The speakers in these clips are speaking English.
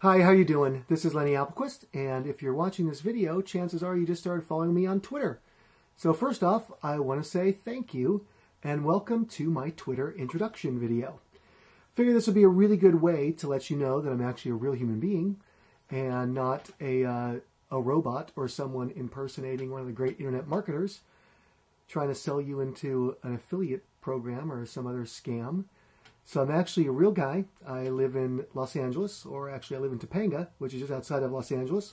Hi, how you doing? This is Lennie Appelquist, and if you're watching this video, chances are you just started following me on Twitter. So first off, I want to say thank you and welcome to my Twitter introduction video. Figure this would be a really good way to let you know that I'm actually a real human being and not a robot or someone impersonating one of the great internet marketers trying to sell you into an affiliate program or some other scam. So I'm actually a real guy. I live in Los Angeles, or actually I live in Topanga, which is just outside of Los Angeles.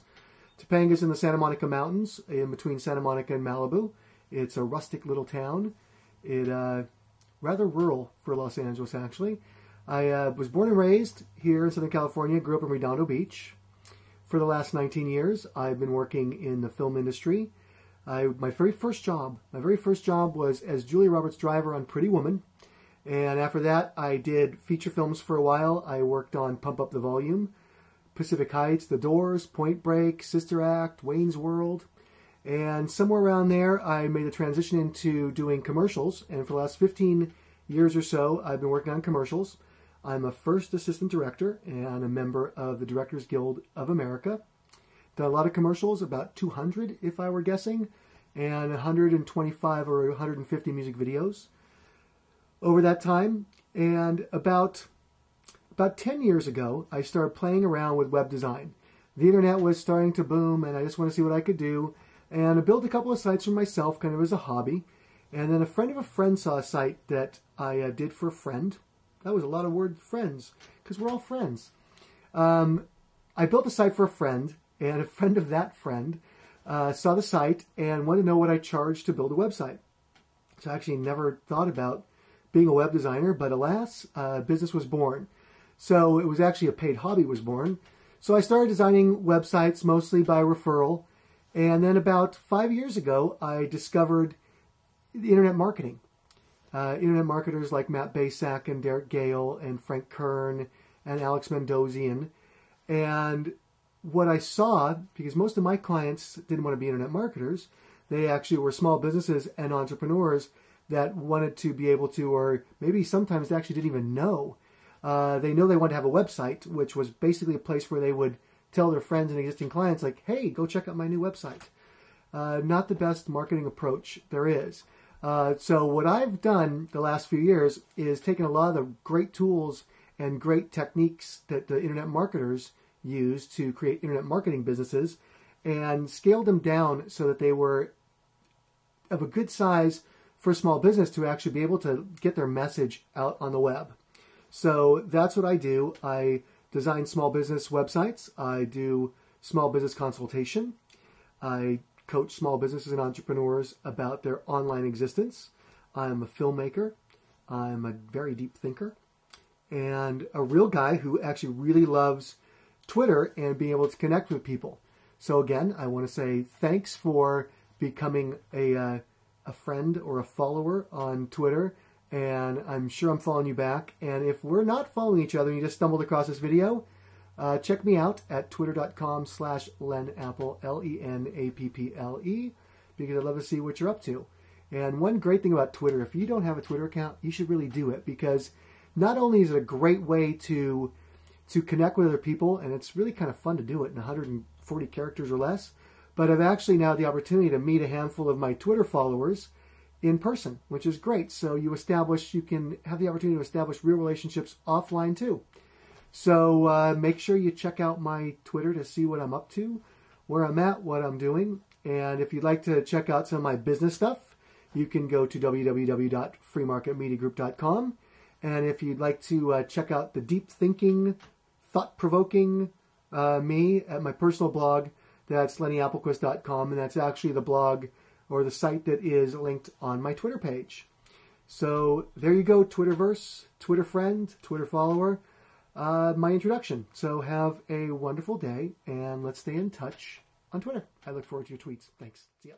Topanga is in the Santa Monica Mountains, in between Santa Monica and Malibu. It's a rustic little town. Rather rural for Los Angeles, actually. I was born and raised here in Southern California, grew up in Redondo Beach. For the last 19 years, I've been working in the film industry. My very first job was as Julia Roberts' driver on Pretty Woman. And after that, I did feature films for a while. I worked on Pump Up the Volume, Pacific Heights, The Doors, Point Break, Sister Act, Wayne's World. And somewhere around there, I made the transition into doing commercials. And for the last 15 years or so, I've been working on commercials. I'm a first assistant director and a member of the Directors Guild of America. Done a lot of commercials, about 200 if I were guessing, and 125 or 150 music videos over that time. And about 10 years ago, I started playing around with web design. The internet was starting to boom, and I just wanted to see what I could do. And I built a couple of sites for myself, kind of as a hobby. And then a friend of a friend saw a site that I did for a friend. That was a lot of words, friends, because we're all friends. I built a site for a friend, and a friend of that friend saw the site and wanted to know what I charged to build a website. So I actually never thought about being a web designer, but alas, business was born. So it was actually a paid hobby was born. So I started designing websites mostly by referral. And then about 5 years ago, I discovered the internet marketing. Internet marketers like Matt Basak and Derek Gale and Frank Kern and Alex Mendozian. And what I saw, because most of my clients didn't want to be internet marketers, they actually were small businesses and entrepreneurs that wanted to be able to, or maybe sometimes they actually didn't even know. They know they wanted to have a website, which was basically a place where they would tell their friends and existing clients, like, hey, go check out my new website. Not the best marketing approach there is. So what I've done the last few years is taken a lot of the great tools and great techniques that the internet marketers use to create internet marketing businesses and scaled them down so that they were of a good size for a small business to actually be able to get their message out on the web. So that's what I do. I design small business websites. I do small business consultation. I coach small businesses and entrepreneurs about their online existence. I'm a filmmaker. I'm a very deep thinker and a real guy who actually really loves Twitter and being able to connect with people. So again, I want to say thanks for becoming a friend or a follower on Twitter, and I'm sure I'm following you back. And if we're not following each other and you just stumbled across this video, check me out at twitter.com/lenapple, Lenapple, because I'd love to see what you're up to. And one great thing about Twitter, if you don't have a Twitter account, you should really do it, because not only is it a great way to connect with other people, and it's really kind of fun to do it in 140 characters or less, but I've actually now the opportunity to meet a handful of my Twitter followers in person, which is great. So you can have the opportunity to establish real relationships offline too. So make sure you check out my Twitter to see what I'm up to, where I'm at, what I'm doing. And if you'd like to check out some of my business stuff, you can go to www.freemarketmediagroup.com. And if you'd like to check out the deep thinking, thought-provoking me at my personal blog, that's lennieappelquist.com, and that's actually the blog or the site that is linked on my Twitter page. So there you go, Twitterverse, Twitter friend, Twitter follower, my introduction. So have a wonderful day, and let's stay in touch on Twitter. I look forward to your tweets. Thanks. See ya.